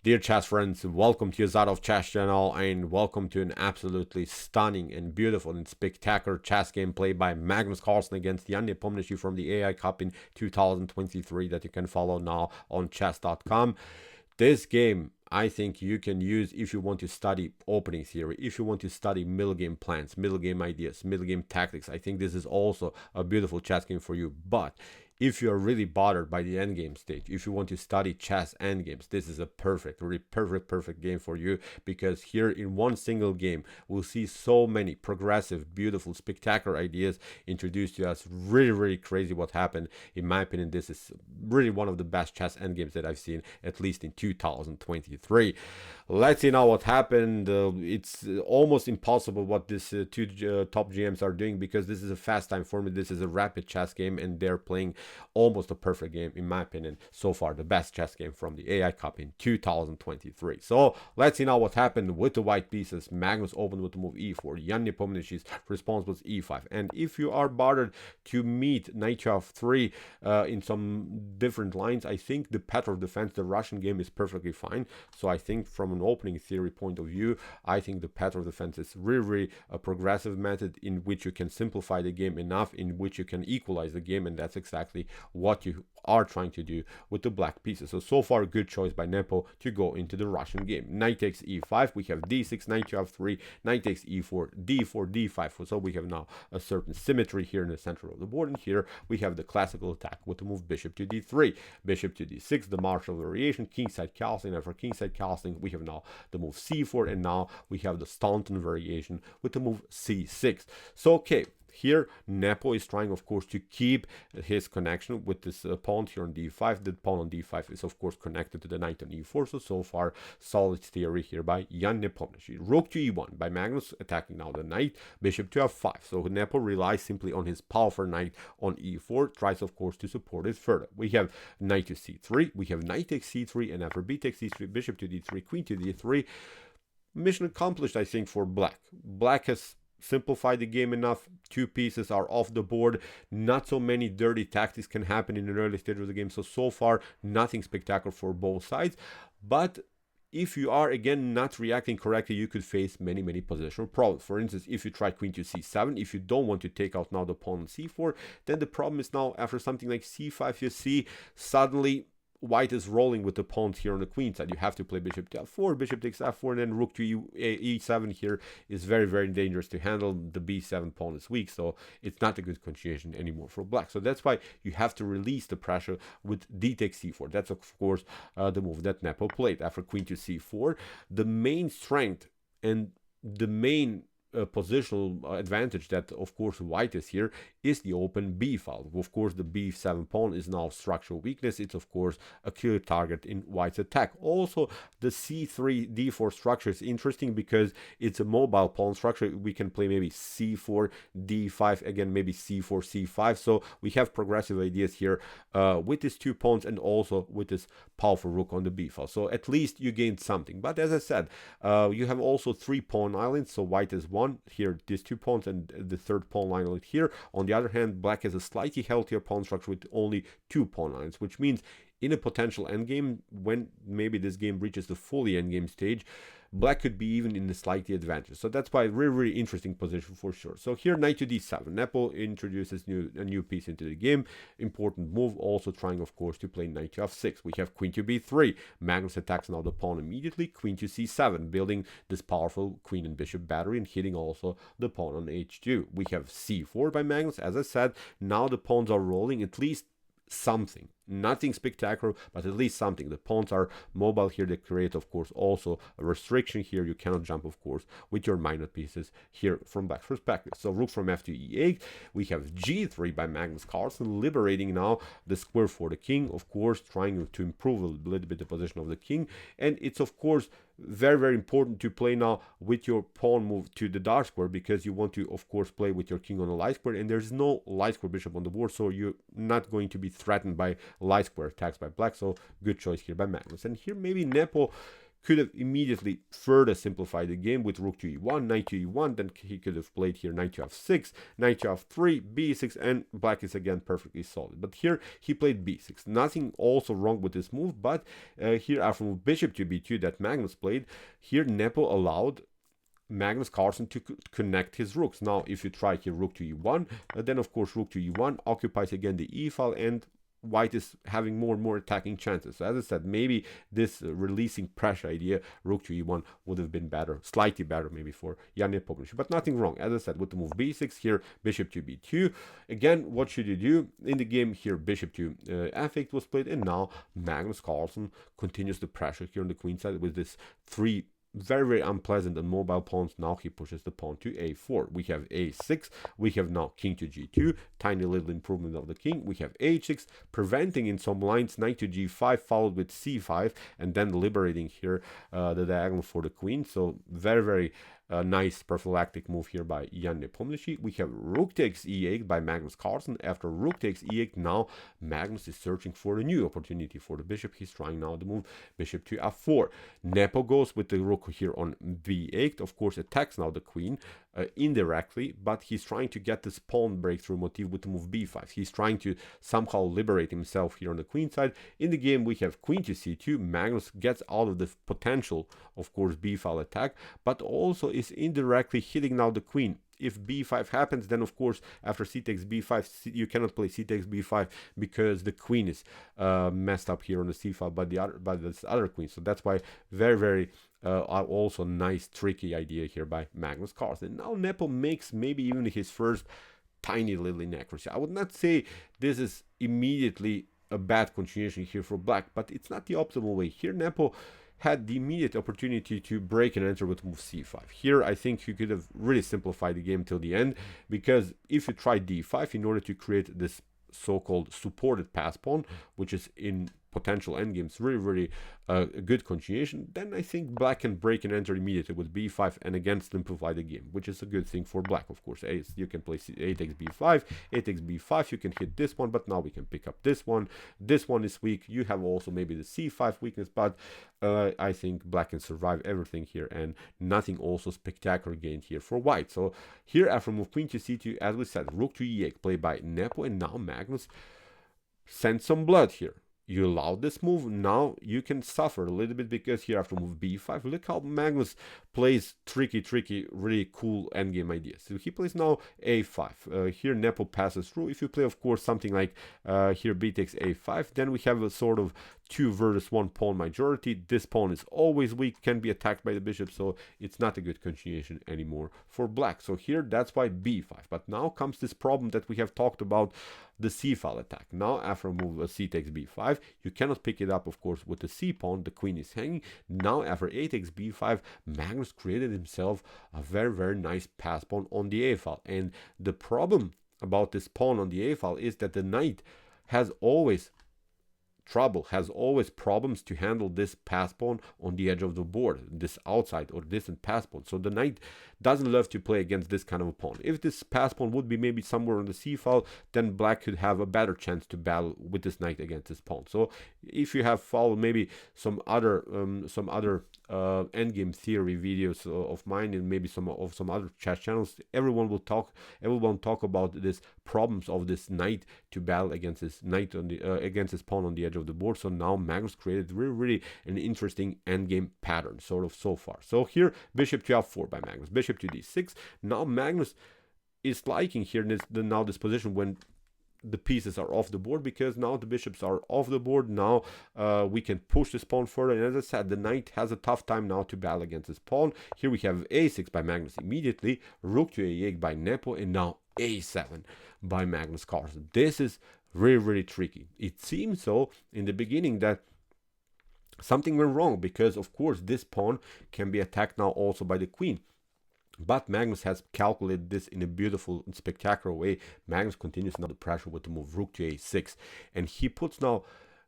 Dear chess friends, welcome to Jozarov chess channel and welcome to an absolutely stunning and beautiful and spectacular chess game played by Magnus Carlsen against Jan Nepomniachtchi from the AI Cup in 2023 that you can follow now on chess.com. This game I think you can use if you want to study opening theory, if you want to study middle game plans, middle game ideas, middle game tactics. I think this is also a beautiful chess game for you. But if you are really bothered by the endgame stage, if you want to study chess endgames, this is a really perfect game for you, because here in one single game, we'll see so many progressive, beautiful, spectacular ideas introduced to us. Really crazy what happened. In my opinion, this is really one of the best chess endgames that I've seen, at least in 2023. Let's see now what happened. It's almost impossible what these two top GMs are doing, because this is a fast time format. This is a rapid chess game, and they're playing almost a perfect game, in my opinion. So far, the best chess game from the AI Cup in 2023. So let's see now what happened with the white pieces. Magnus opened with the move e4. Jan Nepomniachtchi's response was e5. And if you are bothered to meet knight f3 in some different lines, I think the pattern of defense, the Russian game, is perfectly fine. So I think from an opening theory point of view, I think the pattern of defense is really a progressive method in which you can simplify the game enough, in which you can equalize the game, and that's exactly what you are trying to do with the black pieces. So far, good choice by Nepo to go into the Russian game. Knight takes e5, we have d6, knight to f3, knight takes e4, d4, d5. So we have now a certain symmetry here in the center of the board, and here we have the classical attack with the move bishop to d3, bishop to d6, the Marshall variation, kingside castling. After kingside castling, we have now the move c4, and now we have the Staunton variation with the move c6. So okay, here Nepo is trying, of course, to keep his connection with this pawn here on d5. The pawn on d5 is, of course, connected to the knight on e4. So far, solid theory here by Jan Nepomniachtchi. Rook to e1 by Magnus, attacking now the knight. Bishop to f5. So Nepo relies simply on his powerful knight on e4, tries, of course, to support it further. We have knight to c3. We have knight takes c3, and after b takes c3, bishop to d3, queen to d3. Mission accomplished, I think, for black. Black has simplify the game enough. Two pieces are off the board. Not so many dirty tactics can happen in an early stage of the game. So far, nothing spectacular for both sides. But if you are, again, not reacting correctly, you could face many positional problems. For instance, if you try queen to c7, if you don't want to take out now the pawn on c4, then the problem is now after something like c5, you see suddenly white is rolling with the pawns here on the queen side. You have to play bishop to f4, bishop takes f4, and then rook to e7 here is very dangerous to handle. The b7 pawn is weak, so it's not a good continuation anymore for black. So that's why you have to release the pressure with d takes c4. That's, of course, the move that Nepo played. After queen to c4, the main strength and the main positional advantage that, of course, white is here is the open b file. Of course, the b7 pawn is now structural weakness. It's, of course, a clear target in white's attack. Also, the c3 d4 structure is interesting because it's a mobile pawn structure. We can play maybe c4 d5, again maybe c4 c5. So we have progressive ideas here with these two pawns, and also with this powerful rook on the b file. So at least you gained something. But as I said, you have also 3 pawn islands. So white is 1 here, these 2 pawns, and the 3rd pawn island here. On the other hand, black has a slightly healthier pawn structure with only 2 pawn islands, which means in a potential endgame, when maybe this game reaches the fully endgame stage, black could be even in the slightly advantage. So that's why really interesting position for sure. So here knight to d7. Nepo introduces a new piece into the game. Important move, also trying, of course, to play knight to f6. We have queen to b3. Magnus attacks now the pawn immediately. Queen to c7, building this powerful queen and bishop battery and hitting also the pawn on h2. We have c4 by Magnus. As I said, now the pawns are rolling, at least something. Nothing spectacular, but at least something. The pawns are mobile here. They create, of course, also a restriction here. You cannot jump, of course, with your minor pieces here from black's perspective. So rook from f to e8. We have g3 by Magnus Carlsen, liberating now the square for the king, of course, trying to improve a little bit the position of the king. And it's, of course, very important to play now with your pawn move to the dark square, because you want to, of course, play with your king on the light square, and there's no light square bishop on the board, so you're not going to be threatened by light square attacks by black. So good choice here by Magnus. And here maybe Nepo could have immediately further simplified the game with rook to e1, knight to e1. Then he could have played here knight to f6, knight to f3, b6, and black is again perfectly solid. But here he played b6. Nothing also wrong with this move, but here after move bishop to b2 that Magnus played, here Nepo allowed Magnus Carlsen to connect his rooks. Now, if you try here rook to e1, then of course rook to e1 occupies again the e file, and white is having more and more attacking chances. So as I said, maybe this releasing pressure idea, rook to e1, would have been better, slightly better maybe for Nepomniachtchi, but nothing wrong. As I said, with the move b6 here, bishop to b2. Again, what should you do in the game here? Bishop to f8 was played, and now Magnus Carlsen continues the pressure here on the queen side with this three very unpleasant and mobile pawns. Now he pushes the pawn to a4. We have a6. We have now king to g2. Tiny little improvement of the king. We have h6, preventing in some lines knight to g5, followed with c5, and then liberating here the diagonal for the queen. So very nice prophylactic move here by Nepomniachtchi. We have rook takes e8 by Magnus Carlsen. After rook takes e8, now Magnus is searching for a new opportunity for the bishop. He's trying now to move bishop to f4. Nepo goes with the rook here on b8. Of course, attacks now the queen indirectly, but he's trying to get this pawn breakthrough motif with the move b5. He's trying to somehow liberate himself here on the queen side. In the game, we have queen to c2. Magnus gets out of the potential, of course, b file attack, but also is indirectly hitting now the queen. If b5 happens, then of course after c takes b5 you cannot play c takes b5 because the queen is messed up here on the c file by this other queen. So that's why very also nice tricky idea here by Magnus Carlsen. Now Nepo makes maybe even his first tiny little inaccuracy. I would not say this is immediately a bad continuation here for black, but it's not the optimal way. Here Nepo had the immediate opportunity to break and enter with move c5. Here I think you could have really simplified the game till the end, because if you try d5 in order to create this so-called supported pass pawn, which is in potential endgames really a good continuation, then I think black can break and enter immediately with b5 and again simplify the game, which is a good thing for black. Of course, you can play a takes b5, a takes b5, you can hit this one, but now we can pick up this one. This one is weak. You have also maybe the c5 weakness, but I think black can survive everything here, and nothing also spectacular gained here for white. So here after move queen to c2, as we said, rook to e8 played by Nepo, and now Magnus sends some blood here. You allow this move, now you can suffer a little bit, because here after move b5, look how Magnus plays tricky, really cool endgame ideas. So he plays now a5. Here Nepo passes through. If you play, of course, something like here b takes a5, then we have a sort of 2 versus 1 pawn majority. This pawn is always weak, can be attacked by the bishop, so it's not a good continuation anymore for black. So here, that's why b5. But now comes this problem that we have talked about, the c file attack. Now after move c takes b5, you cannot pick it up, of course, with the c pawn. The queen is hanging. Now after a takes b5, Magnus created himself a very nice pass pawn on the a file. And the problem about this pawn on the a file is that the knight has always problems to handle this pass pawn on the edge of the board, this outside or distant pass pawn. So the knight doesn't love to play against this kind of a pawn. If this pass pawn would be maybe somewhere on the c file, then black could have a better chance to battle with this knight against this pawn. So if you have followed maybe some other endgame theory videos of mine, and maybe some other chess channels, everyone talk about this problems of this knight to battle against this knight on the against this pawn on the edge of the board. So now Magnus created really an interesting endgame pattern sort of so far. So here bishop to f4 by Magnus, bishop to d6. Now Magnus is liking here this position when the pieces are off the board, because now the bishops are off the board. Now we can push this pawn further, and as I said, the knight has a tough time now to battle against this pawn. Here we have a6 by Magnus immediately, rook to a8 by Nepo, and now a7 by Magnus Carlsen. This is really tricky. It seems so in the beginning that something went wrong, because of course this pawn can be attacked now also by the queen. But Magnus has calculated this in a beautiful and spectacular way. Magnus continues now the pressure with the move rook to a6, and he puts now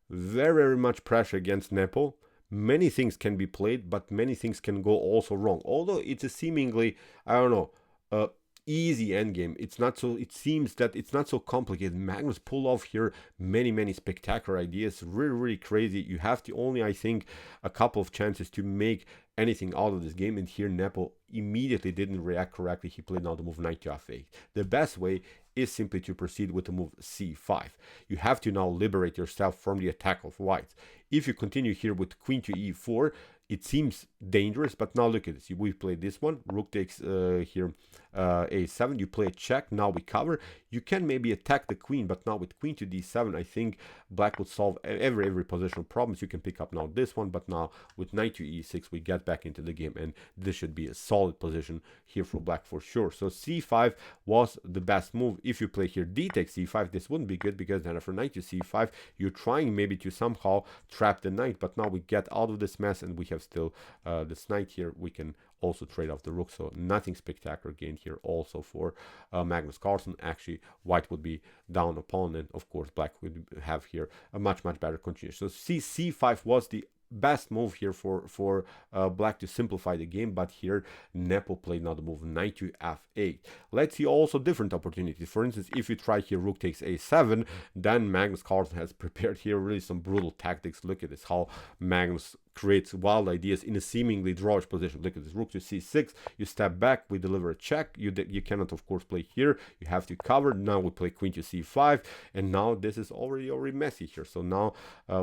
very much pressure against Nepo. Many things can be played, but many things can go also wrong. Although it's a seemingly, I don't know, easy endgame. It's not so, it seems that it's not so complicated. Magnus pull off here many spectacular ideas, really crazy. You have to only, I think, a couple of chances to make anything out of this game, and here Nepo immediately didn't react correctly. He played now the move knight to f8. The best way is simply to proceed with the move c5. You have to now liberate yourself from the attack of whites. If you continue here with queen to e4, it seems dangerous, but now look at this. We played this one. Rook takes here a7. You play a check. Now we cover. You can maybe attack the queen, but now with queen to d7, I think black would solve every positional problems. You can pick up now this one, but now with knight to e6, we get back into the game, and this should be a solid position here for black for sure. So c5 was the best move. If you play here d takes c5, this wouldn't be good, because then after knight to c5, you're trying maybe to somehow trap the knight, but now we get out of this mess, and we have still this knight here. We can also trade off the rook, so nothing spectacular gained here also for Magnus Carlsen. Actually, white would be down a pawn, and of course black would have here a much better continuation. So c5 was the best move here for black to simplify the game, but here Nepo played now the move knight to f8. Let's see also different opportunities. For instance, if you try here rook takes a7, then Magnus Carlsen has prepared here really some brutal tactics. Look at this, how Magnus creates wild ideas in a seemingly drawish position. Look at this, rook to c6, you step back, we deliver a check. You cannot of course play here, you have to cover. Now we play queen to c5, and now this is already messy here. So now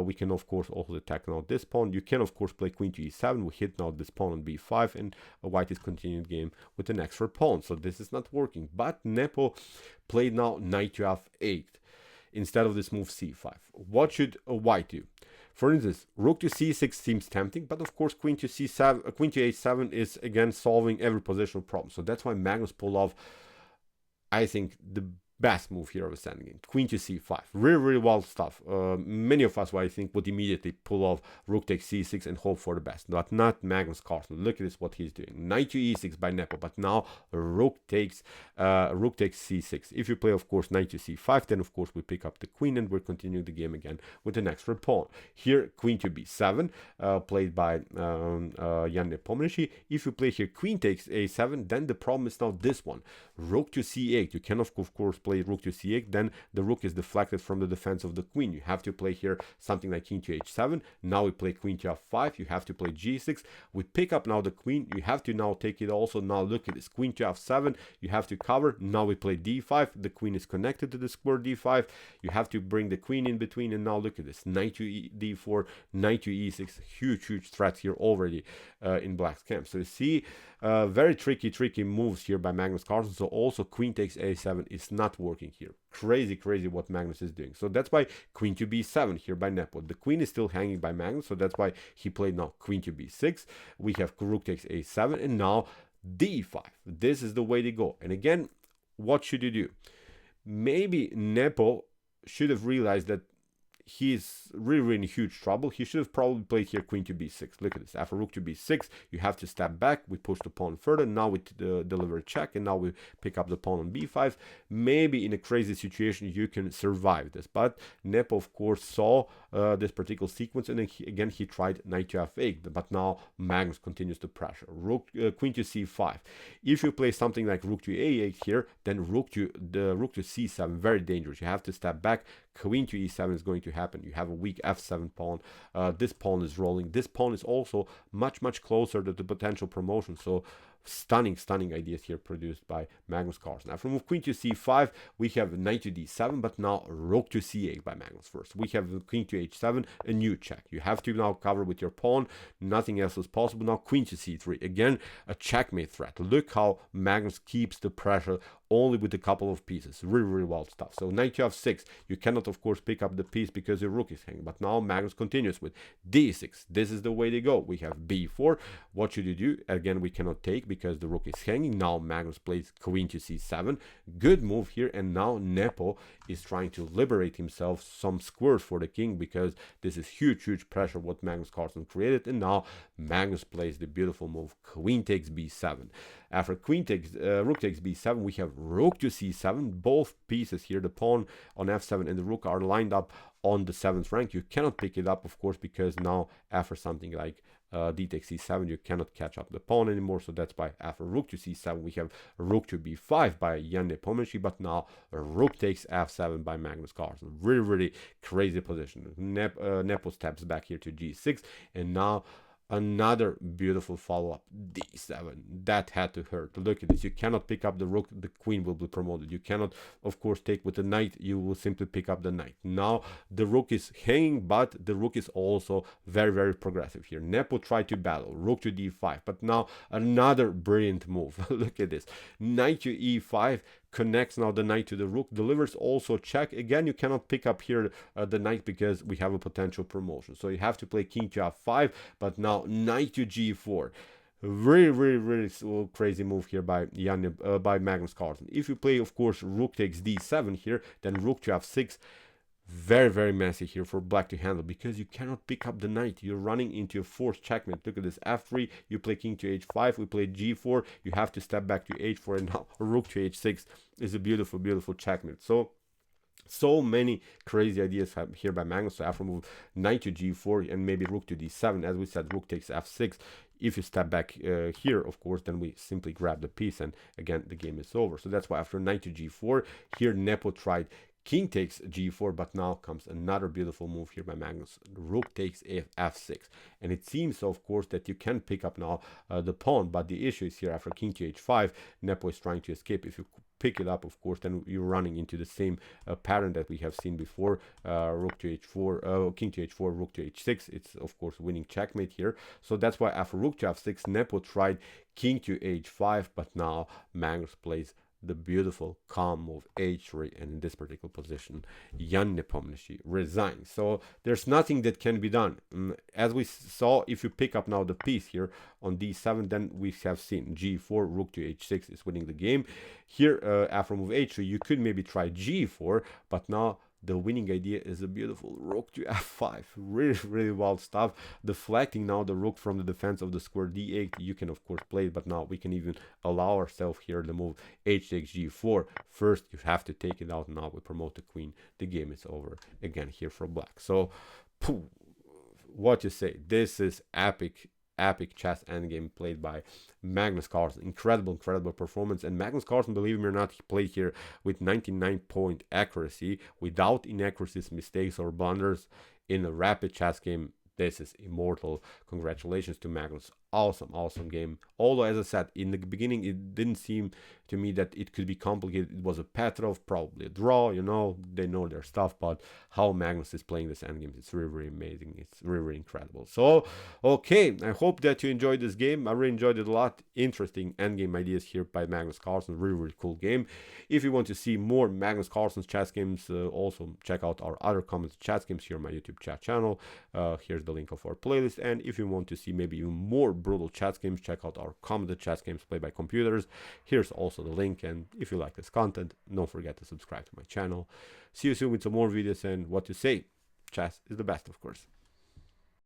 we can of course also attack now this pawn. You can of course play queen to e7, we hit now this pawn on b5, and white is continuing game with an extra pawn. So this is not working, but Nepo played now knight to f8 instead of this move c5. What should white do? For instance, rook to c6 seems tempting, but of course queen to c7, queen to a7 is again solving every positional problem. So that's why Magnus pulled off, I think, the best move here of a standing game. Queen to c5, really wild stuff. Many of us, I think, would immediately pull off rook takes c6 and hope for the best, but not Magnus Carlsen. Look at this, what he's doing. Knight to e6 by Nepo, but now rook takes c6. If you play, of course, knight to c5, then of course we pick up the queen, and we're continuing the game again with an extra pawn. Here, queen to b7, played by Nepomniachtchi. If you play here queen takes a7, then the problem is now this one, rook to c8. You can of course play rook to c8, then the rook is deflected from the defense of the queen. You have to play here something like king to h7. Now we play queen to f5. You have to play g6. We pick up now the queen. You have to now take it also. Now look at this, queen to f7. You have to cover. Now we play d5. The queen is connected to the square d5. You have to bring the queen in between, and now look at this, knight to d4, knight to e6. Huge threats here already in black's camp. So you see very tricky moves here by Magnus Carlsen. So also queen takes a7 is not working here. Crazy what Magnus is doing. So that's why queen to b7 here by Nepo. The queen is still hanging by Magnus, so that's why he played now queen to b6. We have rook takes a7, and now d5. This is the way to go. And again, what should you do? Maybe Nepo should have realized that he's really in huge trouble. He should have probably played here queen to b6. Look at this, after rook to b6, you have to step back. We push the pawn further. Now we deliver a check, and now we pick up the pawn on b5. Maybe in a crazy situation you can survive this, but Nepo of course saw this particular sequence, and then he tried knight to f8, but now Magnus continues the pressure. Queen to c5. If you play something like rook to a8 here, then rook to c7, very dangerous. You have to step back. Queen to e7 is going to happen. You have a weak f7 pawn. This pawn is rolling. This pawn is also much closer to the potential promotion. So stunning ideas here produced by Magnus Carlsen. After move queen to c5, we have knight to d7, but now rook to c8 by Magnus first. We have queen to h7, a new check. You have to now cover with your pawn. Nothing else is possible. Now queen to c3, again a checkmate threat. Look how Magnus keeps the pressure only with a couple of pieces. Really wild stuff. So knight to f6, you cannot of course pick up the piece because your rook is hanging, but now Magnus continues with d6. This is the way to go. We have b4. What should you do? Again, we cannot take because the rook is hanging. Now Magnus plays queen to c7. Good move here, and now Nepo is trying to liberate himself some squares for the king, because this is huge pressure what Magnus Carlsen created. And now Magnus plays the beautiful move queen takes b7. After rook takes b7, we have rook to c7. Both pieces here, the pawn on f7 and the rook, are lined up on the 7th rank. You cannot pick it up, of course, because now after something like d takes c7, you cannot catch up the pawn anymore. So that's why after rook to c7, we have rook to b5 by Nepomniachtchi, but now rook takes f7 by Magnus Carlsen. Really, really crazy position. Nepo steps back here to g6, and now another beautiful follow-up, d7. That had to hurt. Look at this. You cannot pick up the rook. The queen will be promoted. You cannot, of course, take with the knight. You will simply pick up the knight. Now the rook is hanging, but the rook is also very, very progressive here. Nepo tried to battle rook to d5, but now another brilliant move. Look at this. Knight to e5 connects now the knight to the rook, delivers also check. Again, you cannot pick up here the knight because we have a potential promotion. So you have to play king to f5, but now knight to g4. Really, really, really crazy move here by by Magnus Carlsen. If you play, of course, rook takes d7 here, then rook to f6. Very, very messy here for black to handle because you cannot pick up the knight. You're running into a forced checkmate. Look at this, f3, you play king to h5, we play g4, you have to step back to h4, and now rook to h6 is a beautiful, beautiful checkmate. So many crazy ideas here by Magnus. So after move knight to g4 and maybe rook to d7, as we said, rook takes f6. If you step back here, of course, then we simply grab the piece, and again the game is over. So that's why after knight to g4 here, Nepo tried king takes g4, but now comes another beautiful move here by Magnus. Rook takes f6, and it seems, of course, that you can pick up now the pawn, but the issue is here after king to h5, Nepo is trying to escape. If you pick it up, of course, then you're running into the same pattern that we have seen before. Rook to h4, king to h4, rook to h6. It's, of course, winning checkmate here. So that's why after rook to f6, Nepo tried king to h5, but now Magnus plays the beautiful calm move h3, and in this particular position Nepomniachtchi resigns. So there's nothing that can be done. As we saw, if you pick up now the piece here on d7, then we have seen g4, rook to h6 is winning the game. Here after move h3, you could maybe try g4, but now the winning idea is a beautiful rook to f5. Really, really wild stuff. Deflecting now the rook from the defense of the square d8. You can, of course, play it, but now we can even allow ourselves here the move h takes g4. First, you have to take it out. Now we promote the queen. The game is over again here for black. So, what you say? This is epic chess endgame played by Magnus Carlsen. Incredible performance. And Magnus Carlsen, believe me or not, he played here with 99-point accuracy without inaccuracies, mistakes, or blunders in a rapid chess game. This is immortal. Congratulations to Magnus. Awesome game. Although, as I said, in the beginning, it didn't seem to me that it could be complicated. It was a Petrov, probably a draw, you know, they know their stuff, but how Magnus is playing this endgame, it's really, really amazing. It's really, really incredible. So, okay, I hope that you enjoyed this game. I really enjoyed it a lot. Interesting endgame ideas here by Magnus Carlsen. Really, really cool game. If you want to see more Magnus Carlsen's chess games, also check out our other commented chess games here on my YouTube chat channel. Here's the link of our playlist. And if you want to see maybe even more brutal chess games, check out our commented chess games played by computers. Here's also the link, and if you like this content, don't forget to subscribe to my channel. See you soon with some more videos, and what to say, chess is the best, of course.